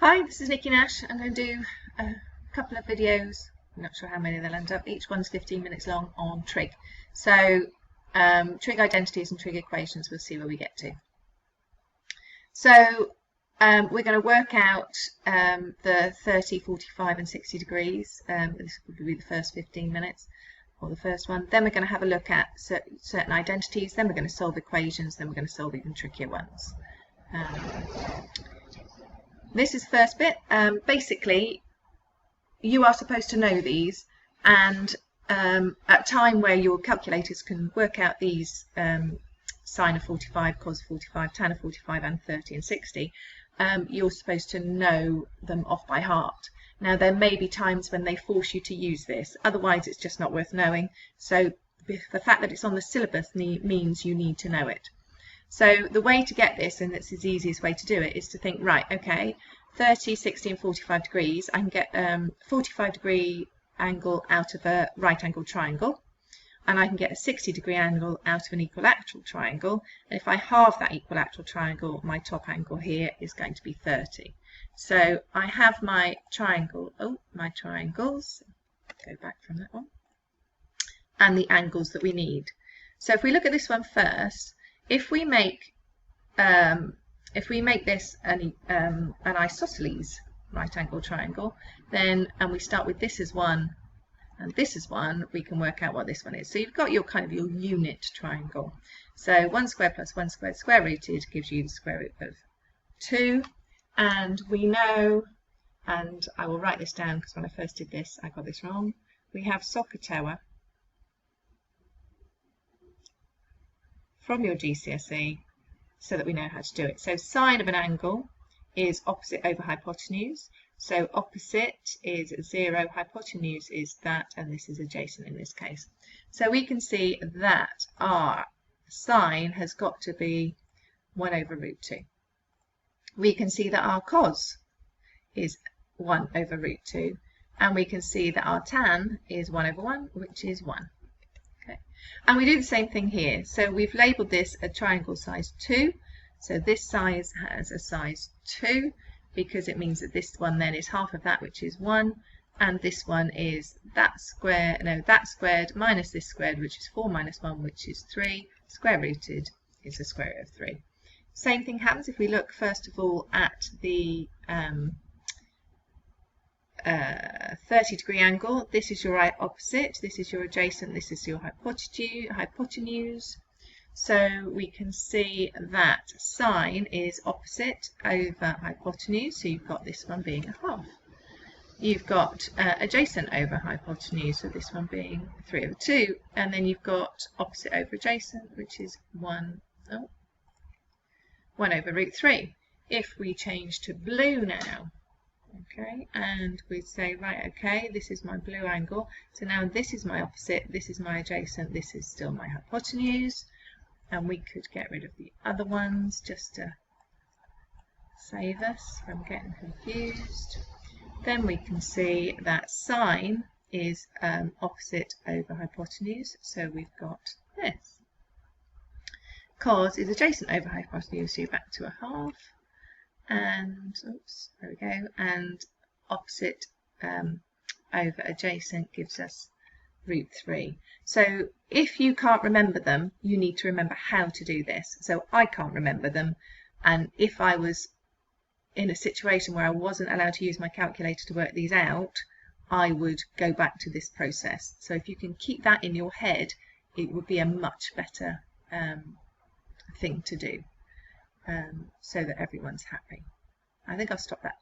Hi, this is Nikki Nash. I'm going to do a couple of videos, I'm not sure how many they'll end up, each one's 15 minutes long on trig. So trig identities and trig equations, we'll see where we get to. So we're going to work out the 30, 45 and 60 degrees. This will be the first 15 minutes, or the first one. Then we're going to have a look at certain identities, then we're going to solve equations, then we're going to solve even trickier ones. This is the first bit. Basically, you are supposed to know these, and at a time where your calculators can work out these sine of 45, cos of 45, tan of 45 and 30 and 60, you're supposed to know them off by heart. Now there may be times when they force you to use this, otherwise it's just not worth knowing. So the fact that it's on the syllabus means you need to know it. So the way to get this, and it's the easiest way to do it, is to think, right, okay, 30, 60 and 45 degrees, I can get 45-degree angle out of a right-angled triangle, and I can get a 60-degree angle out of an equilateral triangle, and if I halve that equilateral triangle, my top angle here is going to be 30. So I have my triangle, my triangles, go back from that one, and the angles that we need. So if we look at this one first, if we make this an isosceles right-angle triangle, then, and we start with this as 1 and this is 1, we can work out what this one is. So you've got your your unit triangle. So 1 squared plus 1 squared square rooted gives you the square root of 2, and we know, and I will write this down because when I first did this I got this wrong, we have SOHCAHTOA from your GCSE, so that we know how to do it. So sine of an angle is opposite over hypotenuse. So opposite is 0, hypotenuse is that, and this is adjacent in this case. So we can see that our sine has got to be 1 over root 2. We can see that our cos is 1 over root 2, and we can see that our tan is 1 over 1, which is 1. And we do the same thing here. So we've labelled this a triangle size 2. So this size has a size 2 because it means that this one then is half of that, which is 1, and this one is that squared minus this squared, which is 4 minus 1, which is 3. Square rooted is the square root of 3. Same thing happens if we look first of all at the 30-degree angle. This is your right opposite, this is your adjacent, this is your hypotenuse. So we can see that sine is opposite over hypotenuse, so you've got this one being a half. You've got adjacent over hypotenuse, so this one being 3 over 2, and then you've got opposite over adjacent, which is 1 over root 3. If we change to blue now, okay, and we say, right, okay, this is my blue angle, so now this is my opposite, this is my adjacent, this is still my hypotenuse, and we could get rid of the other ones just to save us from getting confused. Then we can see that sine is opposite over hypotenuse, so we've got this. Cos is adjacent over hypotenuse, so you're back to a half. And oops, there we go, and opposite over adjacent gives us root 3. So if you can't remember them, you need to remember how to do this. So I can't remember them, and if I was in a situation where I wasn't allowed to use my calculator to work these out, I would go back to this process. So if you can keep that in your head, it would be a much better thing to do. So that everyone's happy. I think I'll stop that